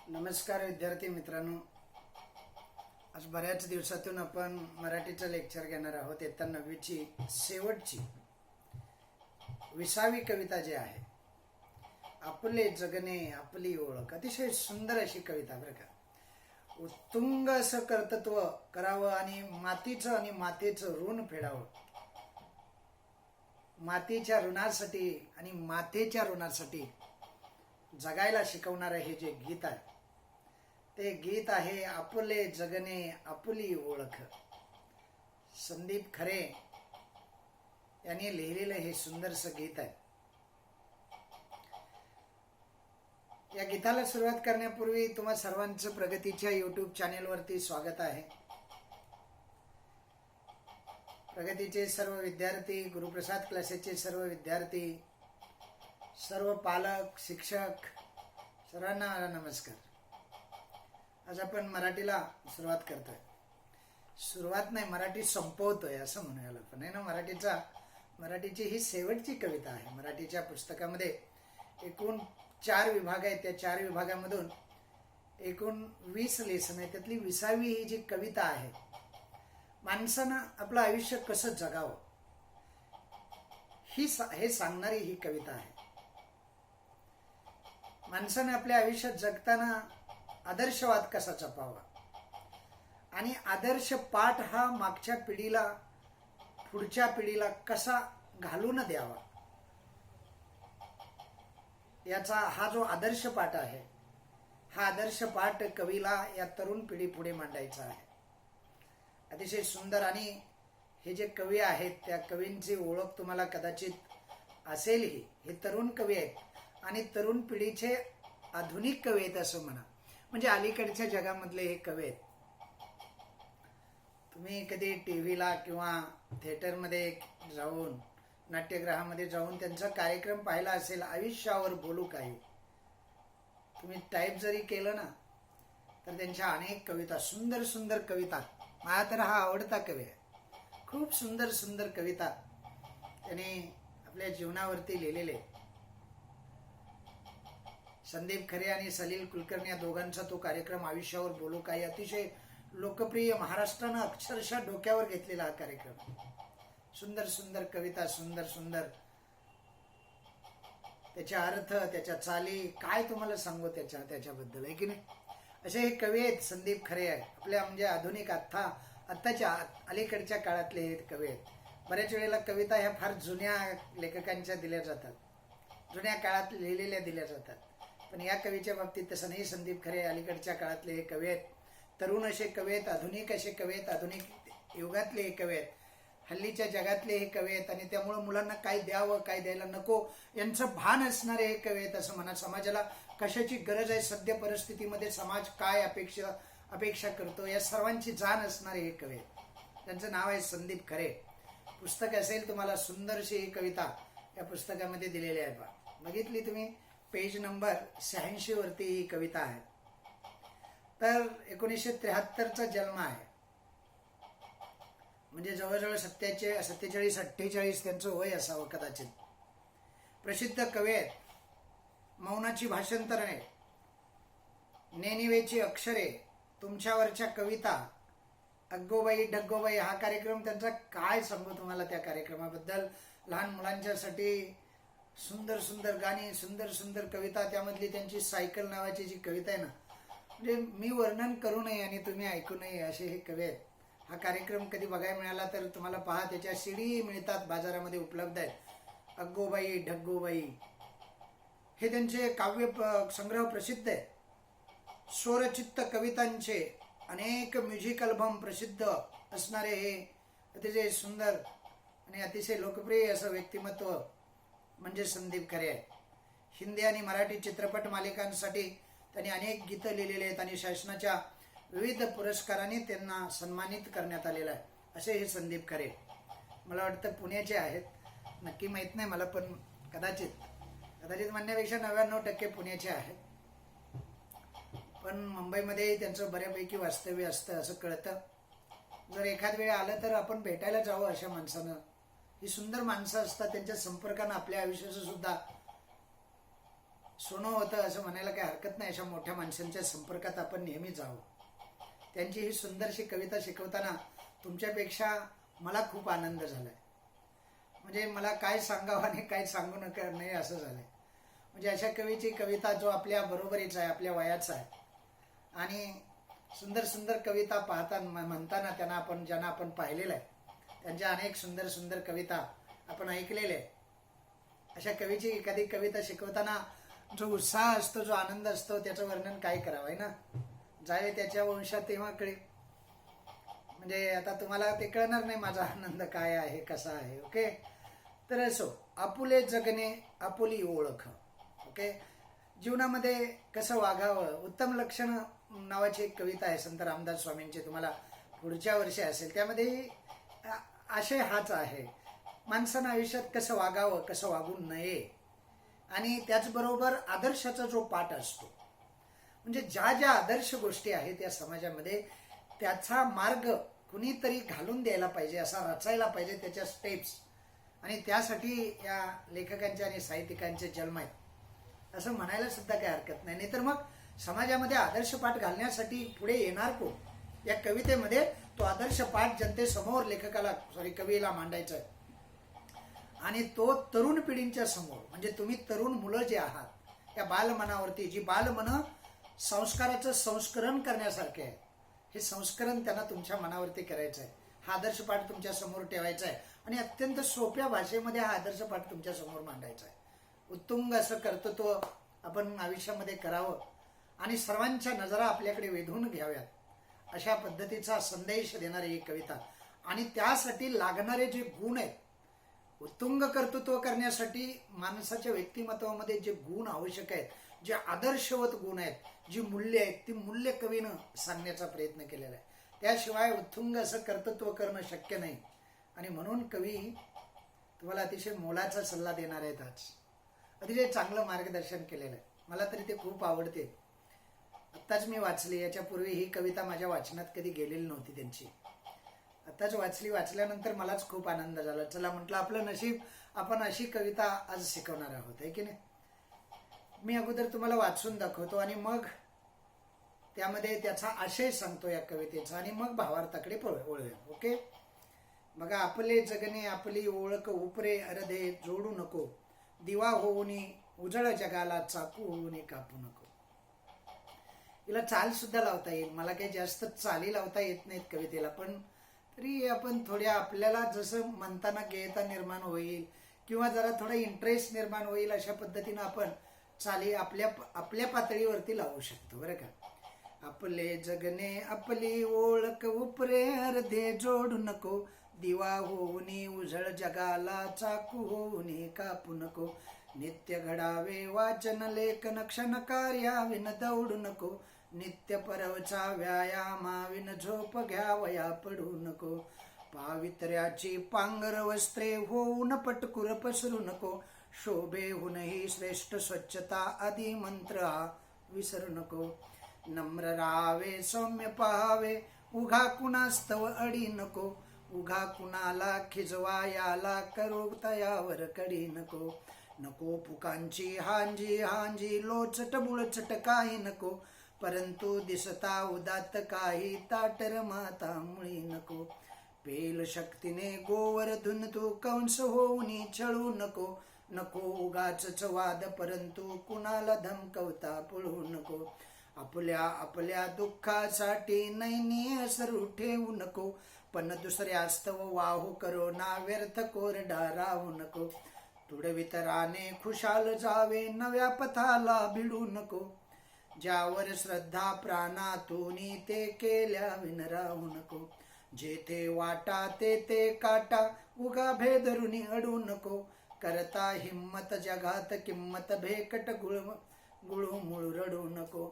नमस्कार विद्यार्थी मित्रांनो, आज बऱ्याच दिवसातून आपण मराठीचं लेक्चर घेणार आहोत. इयत्ता 9वीची शेवटची 20वी कविता जी आहे, आपले जगणे आपली ओळख. अतिशय सुंदर अशी कविता बरं का. उत्तुंग असं कर्तृत्व करावं आणि मातीचं आणि मातेचं ऋण फेडावं. मातीच्या ऋणासाठी आणि मातेच्या ऋणासाठी जगायला शिकवणारं हे जे गीत आहे, ते गीत आहे आपले जगणे आपली ओळख. संदीप खरे यांनी लिहिलेलं हे सुंदरसं गीत आहे. या गीताला सुरुवात करण्यापूर्वी तुम्हा सर्वांचं प्रगतीच्या यूट्यूब चॅनेलवरती स्वागत आहे. प्रगतीचे सर्व विद्यार्थी, गुरुप्रसाद क्लासेसचे सर्व विद्यार्थी, सर्व पालक, शिक्षक, सर्वांना माझा नमस्कार. आज आपण मराठीला सुरुवात करतोय. सुरुवात नाही, मराठी संपवतोय असं म्हणूया पण आहे ना. मराठीची ही शेवटची कविता आहे. मराठीच्या पुस्तकामध्ये एकूण 4 विभाग आहेत. त्या 4 विभागामधून एकूण 20 लेसन आहे. त्यातली 20वी ही जी कविता आहे, माणसानं आपलं आयुष्य कसं जगावं हे सांगणारी ही कविता आहे. माणसाने आपल्या आयुष्यात जगताना आदर्शवाद कसा जपावा आणि आदर्श पाठ हा मागच्या पिढीला, पुढच्या पिढीला कसा घालून द्यावा, याचा हा जो आदर्श पाठ आहे, हा आदर्श पाठ कवीला या तरुण पिढी पुढे मांडायचा आहे. अतिशय सुंदर. आणि हे जे कवी आहेत, त्या कवींची ओळख तुम्हाला कदाचित असेलही. हे तरुण कवी आहेत आणि तरुण पिढीचे आधुनिक कवी आहेत असं म्हणा. म्हणजे अलीकडच्या जगामधले हे कवी आहेत. तुम्ही कधी टीव्हीला किंवा थिएटरमध्ये जाऊन, नाट्यगृहामध्ये जाऊन त्यांचा कार्यक्रम पाहिला असेल, आयुष्यावर बोलू काही. तुम्ही टाईप जरी केलं ना, तर त्यांच्या अनेक कविता, सुंदर सुंदर कविता. माझा तर हा आवडता कवी आहे. खूप सुंदर सुंदर कविता त्याने आपल्या जीवनावरती लिहिलेले. संदीप खरे आणि सलील कुलकर्णी या दोघांचा तो कार्यक्रम आयुष्यावर बोलू काही अतिशय लोकप्रिय, महाराष्ट्रानं अक्षरशः डोक्यावर घेतलेला हा कार्यक्रम. सुंदर सुंदर कविता, सुंदर सुंदर त्याच्या अर्थ, त्याच्या चाली, काय तुम्हाला सांगू त्याच्याबद्दल, आहे की नाही. असे हे कवी आहेत. संदीप खरे आहे आपल्या म्हणजे आधुनिक आत्ताच्या अलीकडच्या काळातले हे कवी आहेत. बऱ्याच वेळेला कविता ह्या फार जुन्या लेखकांच्या दिल्या जातात, जुन्या काळात लिहिलेल्या दिल्या जातात. पण या कवीच्या बाबतीत तसं नाही. संदीप खरे अलीकडच्या काळातले हे कवी आहेत. तरुण असे कवी आहेत, आधुनिक असे कवी आहेत, आधुनिक युगातले हे कवी आहेत, हल्लीच्या जगातले हे कवी आहेत. आणि त्यामुळे मुलांना काय द्यावं, काय द्यायला नको यांचं भान असणारे हे कवी आहेत असं म्हणा. समाजाला कशाची गरज आहे, सद्य परिस्थितीमध्ये समाज काय अपेक्षा करतो, या सर्वांची जाण असणारे हे कवी आहेत. त्यांचं नाव आहे संदीप खरे. पुस्तक असेल तुम्हाला, सुंदरशी ही कविता या पुस्तकामध्ये दिलेली आहे. बघितली तुम्ही, पेज नंबर 86 वरती ही कविता आहे. तर 1973चा जन्म आहे. म्हणजे जवळजवळ 47-48 त्यांचं वय असावं कदाचित. प्रसिद्ध कवी आहेत. मौनाची भाषांतरणे, नेनिवेची अक्षरे, तुमच्यावरच्या कविता, अग्गोबाई ढग्गोबाई हा कार्यक्रम त्यांचा. काय सांगू तुम्हाला त्या कार्यक्रमाबद्दल. लहान मुलांच्यासाठी सुंदर सुंदर गाणी, सुंदर सुंदर कविता. त्यामधली त्यांची सायकल नावाची जी कविता आहे ना, म्हणजे मी वर्णन करू नये आणि तुम्ही ऐकू नये असे हे कवी आहेत. हा कार्यक्रम कधी बघायला मिळाला तर तुम्हाला पहा, त्याच्या सीडी मिळतात, बाजारामध्ये उपलब्ध आहेत. अग्गोबाई ढग्गोबाई हे त्यांचे काव्य संग्रह प्रसिद्ध आहे. स्वरचित्त कवितांचे अनेक म्युझिक अल्बम प्रसिद्ध असणारे हे अतिशय सुंदर आणि अतिशय लोकप्रिय असं व्यक्तिमत्व म्हणजे संदीप खरे आहे. हिंदी आणि मराठी चित्रपट मालिकांसाठी त्यांनी अनेक गीतं लिहिलेले आहेत आणि शासनाच्या विविध पुरस्कारांनी त्यांना सन्मानित करण्यात आलेलं आहे. असे हे संदीप खरे. मला वाटतं पुण्याचे आहेत, नक्की माहीत नाही मला, पण कदाचित म्हणण्यापेक्षा 99% पुण्याचे आहेत. पण मुंबईमध्ये त्यांचं बऱ्यापैकी वास्तव्य असतं असं कळतं. जर एखाद वेळ आलं तर आपण भेटायला जावं अशा माणसानं. ही सुंदर माणसं असतात, त्यांच्या संपर्कानं आपल्या आयुष्याचं सुद्धा सोनं होतं असं म्हणायला काही हरकत नाही. अशा मोठ्या माणसांच्या संपर्कात आपण नेहमी जावं. त्यांची ही सुंदरशी कविता शिकवताना तुमच्यापेक्षा मला खूप आनंद झालाय. म्हणजे मला काय सांगावं आणि काय सांगू नका नाही असं झालंय. म्हणजे अशा कवीची कविता जो आपल्या बरोबरीचा आहे, आपल्या वयाचा आहे, आणि सुंदर सुंदर कविता पाहताना म्हणताना ज्यांना आपण पाहिलेलं आहे त्यांच्या अनेक सुंदर सुंदर कविता आपण ऐकलेल्या आहे. अशा कवीची एखादी कविता शिकवताना जो उत्साह असतो, जो आनंद असतो, त्याचं वर्णन काय करावं आहे ना. जावे त्याच्या वंशात तेव्हा कळेल. म्हणजे आता तुम्हाला ते कळणार नाही माझा आनंद काय आहे, कसा आहे. ओके, तर असो, आपुले जगणे आपुली ओळख. ओके, जीवनामध्ये कसं वागावं, उत्तम लक्षण नावाची एक कविता आहे संत रामदास स्वामींची, तुम्हाला पुढच्या वर्षी असेल. त्यामध्ये आशय हाच आहे, माणसानं आयुष्यात कसं वागावं, कसं वागू नये, आणि त्याचबरोबर आदर्शाचा जो पाठ असतो, म्हणजे ज्या ज्या आदर्श गोष्टी आहेत या समाजामध्ये त्याचा मार्ग कुणीतरी घालून द्यायला पाहिजे, असा रचायला पाहिजे त्याच्या स्टेप्स. आणि त्यासाठी या लेखकांचे आणि साहित्यिकांचे जन्म आहेत असं म्हणायला सुद्धा काही हरकत नाही. नाहीतर मग समाजामध्ये आदर्श पाठ घालण्यासाठी पुढे येणार कोण? या कवितेमध्ये तो आदर्श पाठ जनतेसमोर कवीला मांडायचा आहे. आणि तो तरुण पिढींच्या समोर, म्हणजे तुम्ही तरुण मुलं जे आहात, त्या बालमनावरती, जी बालमनं संस्काराचं संस्करण करण्यासारखे आहे, हे संस्करण त्यांना तुमच्या मनावरती करायचं आहे. हा आदर्श पाठ तुमच्या समोर ठेवायचा आहे आणि अत्यंत सोप्या भाषेमध्ये हा आदर्श पाठ तुमच्या समोर मांडायचा आहे. उत्तुंग असं कर्तृत्व आपण आयुष्यामध्ये करावं आणि सर्वांच्या नजरा आपल्याकडे वेधून घ्याव्यात, अशा पद्धतीचा संदेश देणारी ही कविता. आणि त्यासाठी लागणारे जे गुण आहेत, उत्तुंग कर्तृत्व करण्यासाठी माणसाच्या व्यक्तिमत्वामध्ये जे गुण आवश्यक आहेत, जे आदर्शवत गुण आहेत, जी मूल्य आहेत, ती मूल्य कवीनं सांगण्याचा प्रयत्न केलेला आहे. त्याशिवाय उत्तुंग असं कर्तृत्व करणं शक्य नाही. आणि म्हणून कवी तुम्हाला अतिशय मोलाचा सल्ला देणार आहेत. आज अतिशय चांगलं मार्गदर्शन केलेलं आहे. मला तरी ते खूप आवडते. आत्ताच मी वाचली, याच्यापूर्वी ही कविता माझ्या वाचनात कधी गेलेली नव्हती त्यांची. आत्ताच वाचली. वाचल्यानंतर मलाच खूप आनंद झाला. चला म्हटलं, आपलं नशीब, आपण अशी कविता आज शिकवणार आहोत, आहे की नाही. मी अगोदर तुम्हाला वाचून दाखवतो आणि मग त्यामध्ये त्याचा आशय सांगतो या कवितेचा, आणि मग भावार्थाकडे वळूया. ओके, बघा. आपले जगणे आपली ओळख उपरे अर्धे जोडू नको, दिवा होऊनी उजळ जगाला चाकू होऊनी कापू नको. हिला चाल सुद्धा लावता येईल. मला काही जास्त चाली लावता येत नाहीत कवितेला, पण तरी आपण थोड्या, आपल्याला जसं म्हणताना गेयता निर्माण होईल किंवा जरा थोडा इंटरेस्ट निर्माण होईल अशा पद्धतीनं आपण चाली आपल्या पातळीवरती लावू शकतो, बरं का. आपले जगणे आपली ओळख उपरे अर्धे जोडू नको, दिवा होऊनी उजळ जगाला चाकू होऊनी कापू नको. नित्य घडावे वाचन लेखन क्षण कार्याविन दौडू नको, नित्य परवचा व्यायामाविन झोप घ्यावया पडू नको. पावित्र्याची पांगर वस्त्रे होऊन पटकुर पसरू नको, शोभेहूनही श्रेष्ठ स्वच्छता आदी मंत्र हा विसरू नको. नम्र राहावे सौम्य पाहावे उघा कुणास्तव अडी नको, उघा कुणाला खिजवायाला करू तयावर कडी नको. नको फुकांची हांजी हांजी लोचट बुळचट काही नको, परंतु दिसता उदात काही ताटर माता मुळी नको. पेल शक्तीने गोवर्धन तू कंस होऊनी छळू नको, नको उगाच वाद परंतु कुणाला धमकवता पळू नको. आपल्या दुःखासाठी नैनी असरू ठेवू नको, पण दुसऱ्यास्तव वाहू करो ना व्यर्थ कोरडा राहू नको. तुडवितराने खुशाल जावे नव्या पथाला भिडू नको, ज्यावर श्रद्धा प्राणातूनी ते केल्या विन राहू नको. जेथे वाटा ते काटा उगा भेदरुनी अडू नको, करता हिम्मत जगात किंमत भेकट गुळू मुळू रडू नको.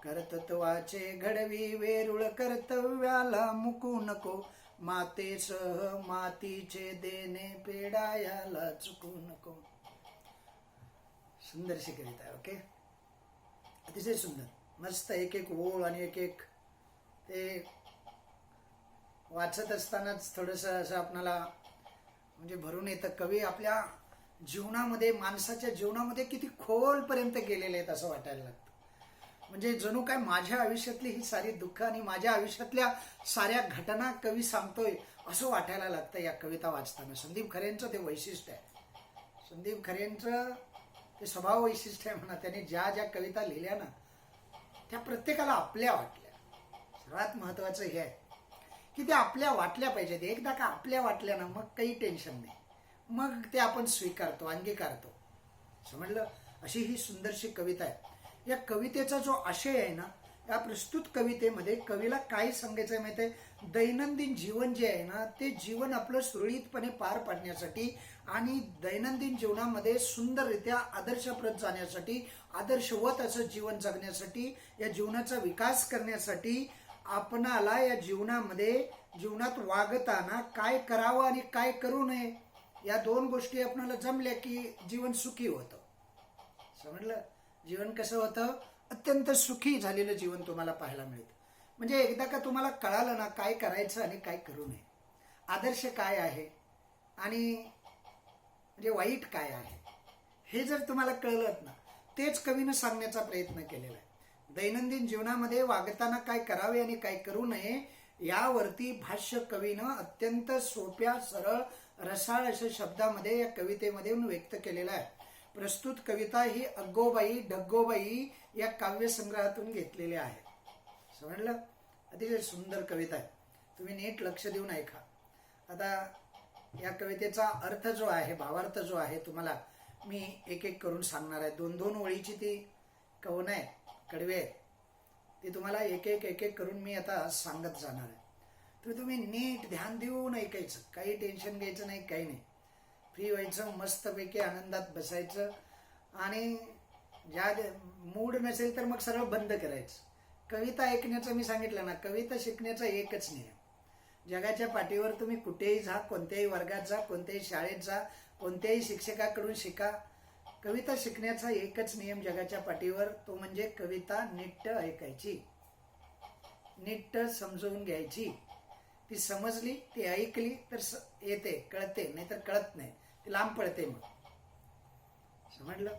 कर्तृत्वाचे घडवी वेरुळ कर्तव्याला मुकू नको, मातेसह मातीचे देणे पेडायाला चुकू नको. सुंदरशी कविता आहे. ओके, अतिशय सुंदर, मस्त. एक एक ओळ आणि एक एक ते वाचत असतानाच थोडंसं असं आपणाला म्हणजे भरून येतं. कवी आपल्या जीवनामध्ये, माणसाच्या जीवनामध्ये किती खोलपर्यंत गेलेले आहेत असं वाटायला लागतं. म्हणजे जणू काय माझ्या आयुष्यातली ही सारी दुःख आणि माझ्या आयुष्यातल्या साऱ्या घटना कवी सांगतोय असं वाटायला लागतं या कविता वाचताना. संदीप खरेंचं ते वैशिष्ट्य आहे. संदीप खरेंचं ते स्वभाव वैशिष्ट्य आहे म्हणा. त्यांनी ज्या ज्या कविता लिहिल्या ना त्या प्रत्येकाला आपल्या वाटल्या. सर्वात महत्वाचं हे आहे की ते आपल्या वाटल्या पाहिजेत. एकदा का आपल्या वाटल्या ना मग काही टेन्शन नाही, मग ते आपण स्वीकारतो, अंगीकारतो. समजलं? अशी ही सुंदरशी कविता आहे. या कवितेचा जो आशय आहे ना, या प्रस्तुत कवितेमध्ये कवीला काय सांगायचं आहे माहिती आहे? दैनंदिन जीवन जे आहे ना ते जीवन आपलं सुरळीतपणे पार पाडण्यासाठी आणि दैनंदिन जीवनामध्ये सुंदररित्या आदर्शप्रत जाण्यासाठी, आदर्शवत असं जीवन जगण्यासाठी, या जीवनाचा विकास करण्यासाठी आपणाला या जीवनात वागताना काय करावं आणि काय करू नये या दोन गोष्टी आपल्याला जमल्या की जीवन सुखी होतं. समजलं? जीवन कसं होतं? अत्यंत सुखी झालेलं जीवन तुम्हाला पाहायला मिळतं. म्हणजे एकदा का तुम्हाला कळालं ना काय करायचं आणि काय करू नये, आदर्श काय आहे आणि म्हणजे वाईट काय आहे, हे जर तुम्हाला कळलं ना, तेच कवीनं सांगण्याचा प्रयत्न केलेला आहे. दैनंदिन जीवनामध्ये वागताना काय करावे आणि काय करू नये यावरती भाष्य कवीनं अत्यंत सोप्या, सरळ, रसाळ अशा शब्दामध्ये या कवितेमध्ये व्यक्त केलेला आहे. प्रस्तुत कविता ही अग्गोबाई ढग्गोबाई या काव्यसंग्रहातून घेतलेली आहे. समजलं? अतिशय सुंदर कविता आहे. तुम्ही नीट लक्ष देऊन ऐका. आता या कवितेचा अर्थ जो आहे, भावार्थ जो आहे, तुम्हाला मी एक एक करून सांगणार आहे. दोन दोन ओळीची ती कवन आहे, कडवे आहे. ती तुम्हाला एक एक करून मी आता सांगत जाणार आहे. तर तुम्ही नीट ध्यान देऊन ऐकायचं. काही टेन्शन घ्यायचं नाही, काही नाही. फ्री व्हायचं, मस्तपैकी आनंदात बसायचं आणि ज्या मूड नसेल तर मग सरळ बंद करायचं. कविता ऐकण्याचं मी सांगितलं ना, कविता शिकण्याचा एकच नियम. जगाच्या पाठीवर तुम्ही कुठेही जा, कोणत्याही वर्गात जा, कोणत्याही शाळेत जा, कोणत्याही शिक्षकाकडून शिका, कविता शिकण्याचा एकच नियम जगाच्या पाठीवर, तो म्हणजे कविता नीट ऐकायची, नीट समजवून घ्यायची. ती समजली, ती ऐकली तर येते, कळते, नाहीतर कळत नाही, ती लांब पडते. मग समजलं?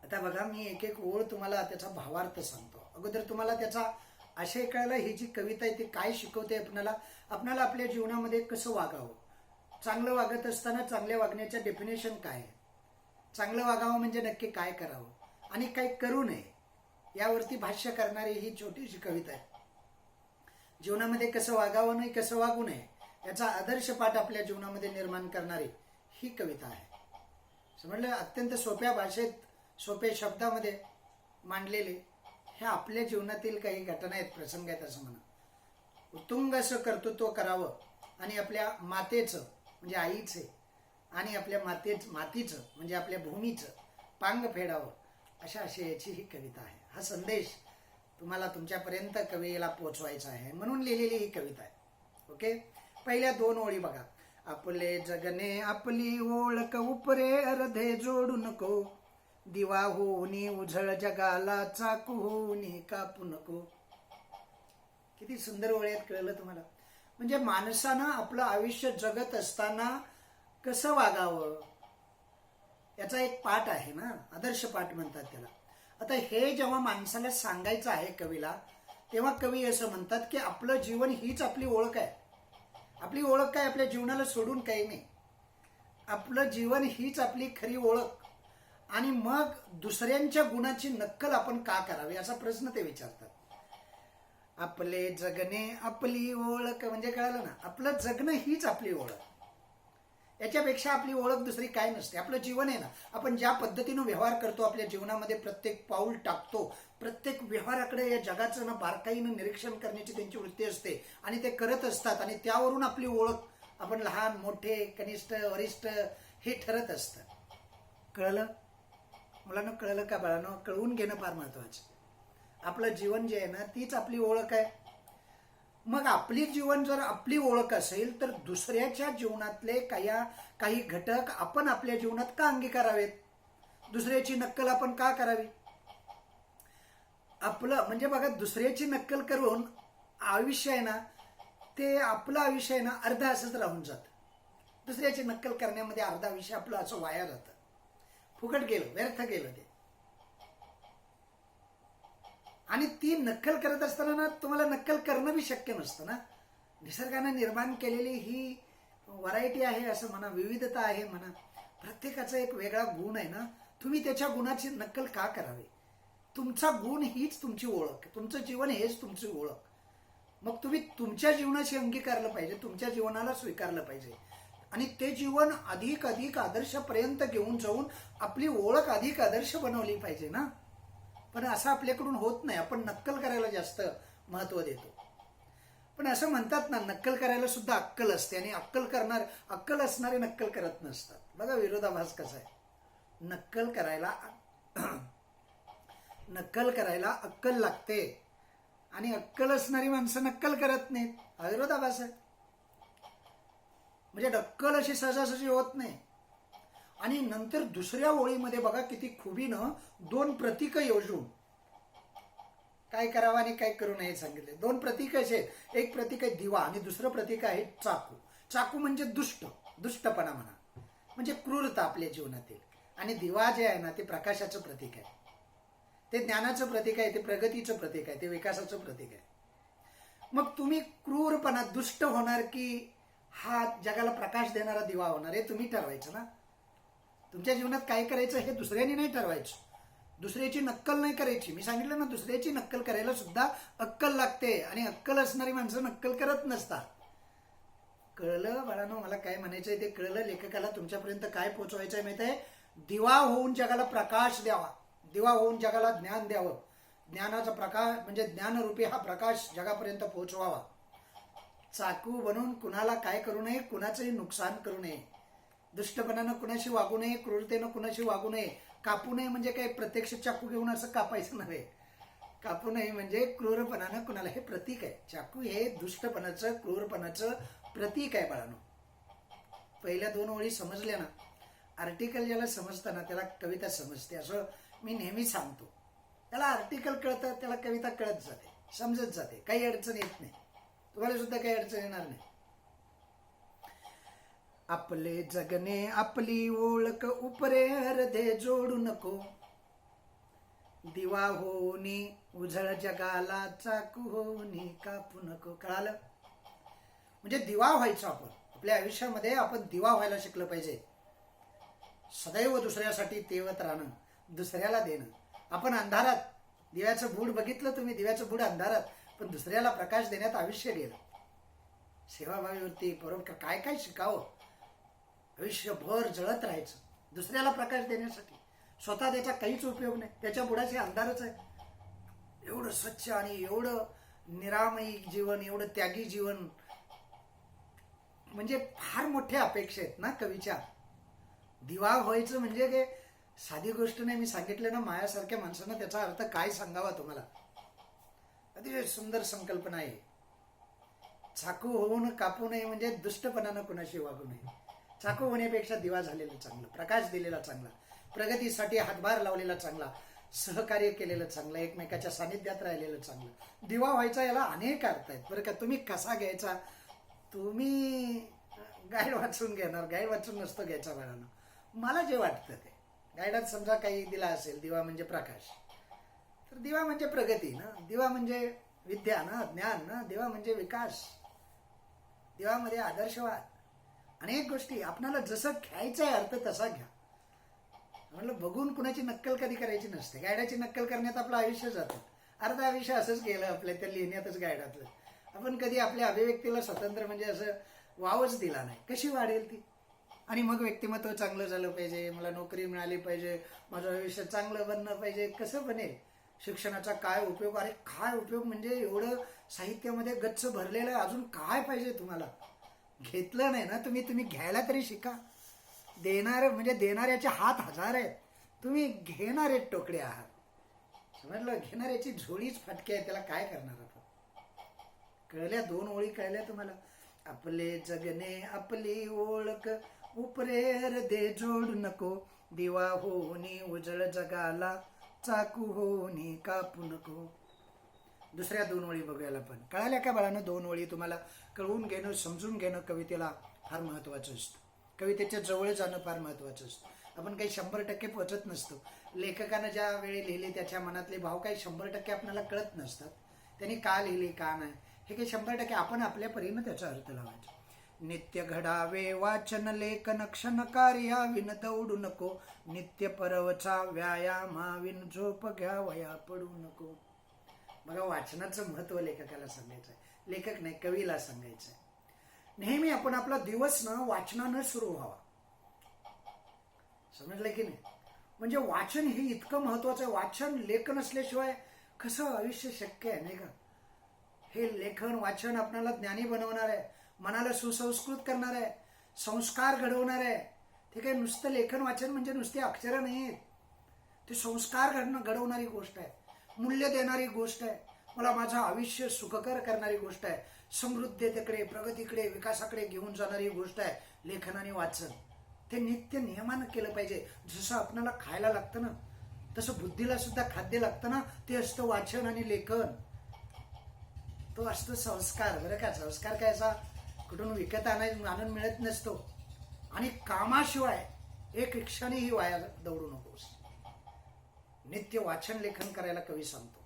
आता बघा, मी एक एक ओळ तुम्हाला त्याचा भावार्थ सांगतो. अगोदर तुम्हाला त्याचा आशय कळला. ही जी कविता आहे ती काय शिकवते आपल्याला आपल्या जीवनामध्ये कसं वागावं. चांगलं वागत असताना चांगल्या वागण्याच्या डेफिनेशन काय आहे, चांगलं वागावं म्हणजे नक्की काय करावं आणि काय करू नये यावरती भाष्य करणारी ही छोटीशी कविता आहे. जीवनामध्ये कसं वागावं नाही, कसं वागू नये याचा आदर्श पाठ आपल्या जीवनामध्ये निर्माण करणारी ही कविता आहे. समजलं? अत्यंत सोप्या भाषेत, सोप्या शब्दामध्ये मांडलेले ह्या आपल्या जीवनातील काही घटना आहेत, प्रसंग आहेत असं म्हणा. उत्तुंग असं कर्तृत्व करावं आणि आपल्या मातेचं म्हणजे आईचे आणि आपल्या मातीचं म्हणजे आपल्या भूमीचं पांग फेडावं, अशा आशयाची ही कविता आहे. हा संदेश तुम्हाला तुमच्यापर्यंत कवीला पोचवायचा आहे म्हणून लिहिलेली ही कविता आहे. ओके, पहिल्या दोन ओळी बघा. आपले जगणे आपली ओळख, उपरे अर्धे जोडू नको, दिवा होऊनी उझळ जगाला, चाकू होऊनी कापू नको. किती सुंदर ओळी आहेत, कळलं तुम्हाला? म्हणजे माणसानं आपलं आयुष्य जगत असताना कसं वागावं याचा एक पाठ आहे ना, आदर्श पाठ म्हणतात त्याला. आता हे जेव्हा माणसाला सांगायचं आहे कवीला, तेव्हा कवी असं म्हणतात की आपलं जीवन हीच आपली ओळख आहे. आपली ओळख काय? आपल्या जीवनाला सोडून काही नाही. आपलं जीवन हीच आपली खरी ओळख. आणि मग दुसऱ्यांच्या गुणाची नक्कल आपण का करावी असा प्रश्न ते विचारतात. आपले जगणे आपली ओळख म्हणजे कळलं ना, आपलं जगणं हीच आपली ओळख. याच्यापेक्षा आपली ओळख दुसरी काय नसते. आपलं जीवन आहे ना, आपण ज्या पद्धतीनं व्यवहार करतो आपल्या जीवनामध्ये, प्रत्येक पाऊल टाकतो, प्रत्येक व्यवहाराकडे या जगाचं ना बारकाईनं निरीक्षण करण्याची त्यांची वृत्ती असते आणि ते करत असतात आणि त्यावरून आपली ओळख, आपण लहान मोठे कनिष्ठ वरिष्ठ हे ठरत असतं. कळलं मुलांना? कळलं का बाळांनो? कळवून घेणं फार महत्वाचं. आपलं जीवन जे आहे ना तीच आपली ओळख आहे. मग आपली जीवन जर आपली ओळख असेल तर दुसऱ्याच्या जीवनातले काही घटक आपण आपल्या जीवनात का अंगीकारावेत? दुसऱ्याची नक्कल आपण का करावी? आपलं म्हणजे बघा, दुसऱ्याची नक्कल करून आयुष्य आहे ना, ते आपलं आयुष्य आहे ना अर्ध असंच राहून जातं. दुसऱ्याची नक्कल करण्यामध्ये अर्धा विषय आपलं असं वाया जातं, फुकट गेलं, व्यर्थ गेलं ते. आणि ती नक्कल करत असताना ना तुम्हाला नक्कल करणं बी शक्य नसतं ना. निसर्गानं निर्माण केलेली ही व्हरायटी आहे असं म्हणा, विविधता आहे म्हणा, प्रत्येकाचा एक वेगळा गुण आहे ना. तुम्ही त्याच्या गुणाची नक्कल का करावी? तुमचा गुण हीच तुमची ओळख, तुमचं जीवन हेच तुमची ओळख. मग तुम्ही तुमच्या जीवनाशी अंगीकारलं पाहिजे, तुमच्या जीवनाला स्वीकारलं पाहिजे आणि ते जीवन अधिक अधिक आदर्शापर्यंत घेऊन जाऊन आपली ओळख अधिक आदर्श बनवली पाहिजे ना. पण असं आपल्याकडून होत नाही, आपण नक्कल करायला जास्त महत्व देतो. पण असं म्हणतात ना, नक्कल करायला सुद्धा अक्कल असते आणि अक्कल असणारे नक्कल करत नसतात. बघा विरोधाभास कसा आहे. नक्कल करायला अक्कल लागते आणि अक्कल असणारी माणसं नक्कल करत नाहीत. हा विरोधाभास आहे. म्हणजे अक्कल अशी सहजासहजी होत नाही. आणि नंतर दुसऱ्या ओळीमध्ये बघा किती खुबीनं दोन प्रतीक योजून काय करावं आणि काय करू नये सांगितले. दोन प्रतीक असे, एक प्रतीक आहे दिवा आणि दुसरं प्रतीक आहे चाकू. चाकू म्हणजे दुष्टपणा म्हणा, म्हणजे क्रूरता आपल्या जीवनातील. आणि दिवा जे आहे ना ते प्रकाशाचं प्रतीक आहे, ते ज्ञानाचं प्रतीक आहे, ते प्रगतीचं प्रतीक आहे, ते विकासाचं प्रतीक आहे. मग तुम्ही क्रूरपणा दुष्ट होणार की हा जगाला प्रकाश देणारा दिवा होणार हे तुम्ही ठरवायचं ना. तुमच्या जीवनात काय करायचं हे दुसऱ्याने नाही ठरवायचं, दुसऱ्याची नक्कल नाही करायची. मी सांगितलं ना, दुसऱ्याची नक्कल करायला सुद्धा अक्कल लागते आणि अक्कल असणारी माणसं नक्कल करत नसतात. कळलं बाळांनो मला काय म्हणायचंय ते कळलं. लेखकाला तुमच्यापर्यंत काय पोहोचवायचंय माहित आहे? दिवा होऊन जगाला प्रकाश द्यावा, दिवा होऊन जगाला ज्ञान द्यावं. ज्ञानाचा प्रकाश म्हणजे ज्ञानरूपी हा प्रकाश जगापर्यंत पोहोचवावा. चाकू बनून कुणाला काय करू नये, कुणाचंही नुकसान करू नये, दुष्टपणानं कुणाशी वागू नये, क्रूरतेनं कुणाशी वागू नये. कापू नये म्हणजे काय प्रत्यक्ष चाकू घेऊन असं कापायचं नव्हे. कापू नये म्हणजे क्रूरपणानं कुणाला, हे प्रतीक आहे. चाकू हे दुष्टपणाचं क्रूरपणाचं प्रतीक आहे बाळांनो. पहिल्या दोन ओळी समजल्या ना, आर्टिकल ज्याला समजतं ना त्याला कविता समजते असं मी नेहमी सांगतो. त्याला आर्टिकल कळतं, त्याला कविता कळत जाते, समजत जाते, काही अडचण येत नाही. तुम्हाला सुद्धा काही अडचण येणार नाही. आपले जगणे आपली ओळख, उपरे हृदय जोडू नको, दिवा होनी उजळ जगाला, चाकू होनी कापू नको. कळालं? म्हणजे दिवा व्हायचं आपण आपल्या आयुष्यामध्ये, आपण दिवा व्हायला शिकलं पाहिजे. सदैव दुसऱ्यासाठी तेवत राहणं, दुसऱ्याला देणं. आपण अंधारात दिव्याचं बूड बघितलं तुम्ही, दिव्याचं बूड अंधारात, पण दुसऱ्याला प्रकाश देण्यात आयुष्य गेलं. सेवाभावीवरती बरोबर काय काय शिकावं, आयुष्यभर जळत राहायचं दुसऱ्याला प्रकाश देण्यासाठी. स्वतः त्याचा काहीच उपयोग नाही, त्याच्या बुडाचे अंधारच आहे. एवढं स्वच्छ आणि एवढं निरामयी जीवन, एवढं त्यागी जीवन, म्हणजे फार मोठ्या अपेक्षा आहेत ना कवीच्या. दिवा व्हायचं म्हणजे काय साधी गोष्ट नाही. मी सांगितलं ना, मायासारख्या माणसानं त्याचा अर्थ काय सांगावा तुम्हाला. अतिशय सुंदर संकल्पना आहे. चाकू होऊन कापू नये म्हणजे दुष्टपणानं कुणाशी वागू नये. चाकू होण्यापेक्षा दिवा झालेला चांगला, प्रकाश दिलेला चांगला, प्रगतीसाठी हातभार लावलेला चांगला, सहकार्य केलेलं चांगलं, एकमेकाच्या सानिध्यात राहिलेलं चांगलं. दिवा व्हायचा याला अनेक अर्थ आहेत बरं का. तुम्ही कसा घ्यायचा, तुम्ही गाईड वाचून घेणार, गाईड वाचून नसतो घ्यायचा बाळांनो. मला जे वाटतं ते गाईडात समजा काही दिला असेल, दिवा म्हणजे प्रकाश, तर दिवा म्हणजे प्रगती ना, दिवा म्हणजे विद्या ना, ज्ञान ना, दिवा म्हणजे विकास, दिवामध्ये आदर्शवाद, अनेक गोष्टी. आपणाला जसं घ्यायचं आहे अर्थ तसा घ्या. म्हटलं बघून कुणाची नक्कल कधी करायची नसते. गायडाची नक्कल करण्यात आपलं आयुष्य जातं. अर्ध आयुष्य असंच गेलं आपल्या त्या लिहिण्यातच गायडातलं. आपण कधी आपल्या अभिव्यक्तीला स्वतंत्र म्हणजे असं वावच दिला नाही. कशी वाढेल ती? आणि मग व्यक्तिमत्व चांगलं झालं पाहिजे, मला नोकरी मिळाली पाहिजे, माझं आयुष्य चांगलं बनलं पाहिजे, कसं बनेल? शिक्षणाचा काय उपयोग? अरे काय उपयोग म्हणजे एवढं साहित्यामध्ये गच्च भरलेलं आहे, अजून काय पाहिजे तुम्हाला? घेतलं नाही ना तुम्ही घ्यायला तरी शिका. देणार म्हणजे देणाऱ्याचे हात हजार आहेत, तुम्ही घेणारे टोकडे आहात. समजलं? घेणाऱ्याची झोळीच फटके आहे, त्याला काय करणार आपण? कळल्या? दोन ओळी कळल्या तुम्हाला? आपले जगणे आपली ओळख, उपरे हृदय जोडू नको, दिवा होनी उजळ जगाला, चाकू होनी कापू नको. दुसऱ्या दोन ओळी बघूयाला पण. कळाल्या का बाळांनो? दोन ओळी तुम्हाला कळवून घेणं, समजून घेणं कवितेला फार महत्वाचं असतं. कवितेच्या जवळ जाणं फार महत्वाचं असतं. आपण काही 100% पोचत नसतो. लेखकानं ज्या वेळी लिहिले त्याच्या मनातले भाव काही 100% आपल्याला कळत नसतात. त्यांनी का लिहिले का नाही हे काही 100% आपण आपल्या परीनं त्याचा अर्थ लावायचा. नित्य घडावे वाचन लेखन क्षण कार्या विन दौडू नको, नित्य परवचा व्यायामाविन झोप घ्यावया पडू नको. बघा, वाचनाचं महत्व लेखकाला सांगायचं आहे, लेखक नाही कवीला सांगायचं आहे. नेहमी आपण आपला दिवस वाचनानं सुरू व्हावा. समजलं की नाही? म्हणजे वाचन हे इतकं महत्वाचं आहे. वाचन लेखन असल्याशिवाय कसं आयुष्य शक्य आहे, नाही का? हे लेखन वाचन आपल्याला ज्ञानी बनवणार आहे, मनाला सुसंस्कृत करणार आहे, संस्कार घडवणार आहे. ते काही नुसतं लेखन वाचन म्हणजे नुसती अक्षरं नाही आहेत, ते संस्कार घडवणारी गोष्ट आहे, मूल्य देणारी गोष्ट आहे, मला माझं आयुष्य सुखकर करणारी गोष्ट आहे, समृद्धतेकडे प्रगतीकडे विकासाकडे घेऊन जाणारी गोष्ट आहे लेखन आणि वाचन. ते नित्य नियमानं केलं पाहिजे. जसं आपल्याला खायला लागतं ना तसं बुद्धीला सुद्धा खाद्य लागतं ना, ते असतं वाचन आणि लेखन. तो असतो संस्कार. बरं का, संस्कार काय असा कुठून विकत आणून मिळत नसतो. आणि कामाशिवाय एक क्षणही वाया दौडू नकोस. नित्य वाचन लेखन करायला कवी सांगतो.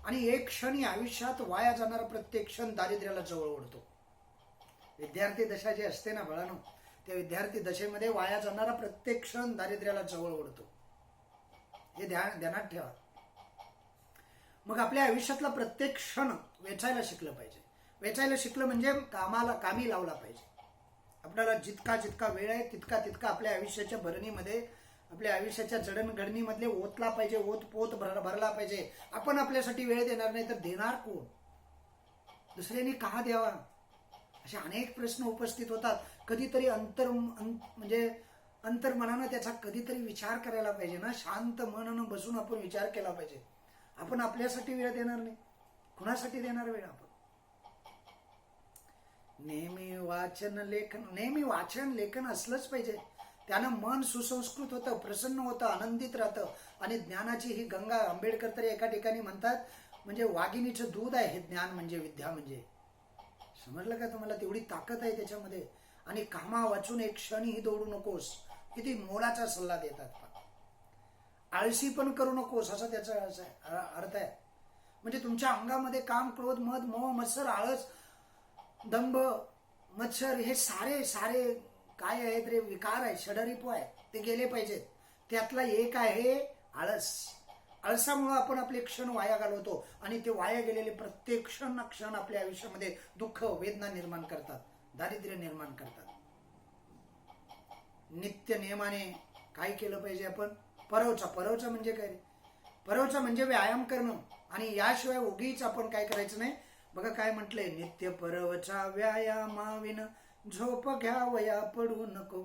आणि एक क्षणी आयुष्यात वाया जाणारा प्रत्येक क्षण दारिद्र्याला जवळ ओढतो. विद्यार्थी दशा जी असते ना बाळांनो, त्या विद्यार्थी दशेमध्ये वाया जाणारा प्रत्येक क्षण दारिद्र्याला जवळ ओढतो. हे ध्यानात ठेवा. मग आपल्या आयुष्यातला प्रत्येक क्षण वेचायला शिकलं पाहिजे. वेचायला शिकलं म्हणजे कामी लावला पाहिजे. आपल्याला जितका जितका वेळ आहे तितका आपल्या आयुष्याच्या भरणीमध्ये, आपल्या आयुष्याच्या जडणघडणीमधले ओतला पाहिजे, ओतपोत भरला पाहिजे. आपण आपल्यासाठी वेळ देणार नाही तर देणार कोण? दुसऱ्यांनी का द्यावा? असे अनेक प्रश्न उपस्थित होतात. कधीतरी अंतर्मनानं त्याचा कधीतरी विचार करायला पाहिजे ना. शांत मनानं बसून आपण विचार केला पाहिजे. आपण आपल्यासाठी वेळ देणार नाही, कुणासाठी देणार वेळ आपण? नेहमी वाचन लेखन असलंच पाहिजे. त्यानं मन सुसंस्कृत होतं, प्रसन्न होतं, आनंदित राहतं. आणि ज्ञानाची ही गंगा, आंबेडकर तरी एका ठिकाणी म्हणतात, म्हणजे वाघिणीचं दूध आहे हे ज्ञान म्हणजे, विद्या म्हणजे. समजलं का तुम्हाला? तेवढी ताकद आहे त्याच्यामध्ये. आणि कामा वाचून एक क्षणही दौडू नकोस, किती मोलाचा सल्ला देतात. आळशी पण करू नकोस असा त्याचा अर्थ आहे. म्हणजे तुमच्या अंगामध्ये काम, क्रोध, मद, मोह, मत्सर, आळस, दंभ, मत्सर हे सारे काय आहेत रे? विकार आहे, षडरिपू आहे, ते गेले पाहिजेत. त्यातला एक आहे आळस. आळसामुळे आपण आपले क्षण वाया घालवतो. आणि ते वाया गेलेले प्रत्येक क्षण आपल्या आयुष्यामध्ये दुःख, वेदना निर्माण करतात, दारिद्र्य निर्माण करतात. नित्य नियमाने काय केलं पाहिजे आपण? परवचा म्हणजे काय रे? परवचा म्हणजे व्यायाम करणं. आणि याशिवाय उगीच आपण काय करायचं नाही. बघा काय म्हटलंय, नित्य परवचा व्यायामाविन झोप घ्यावया पडू नको.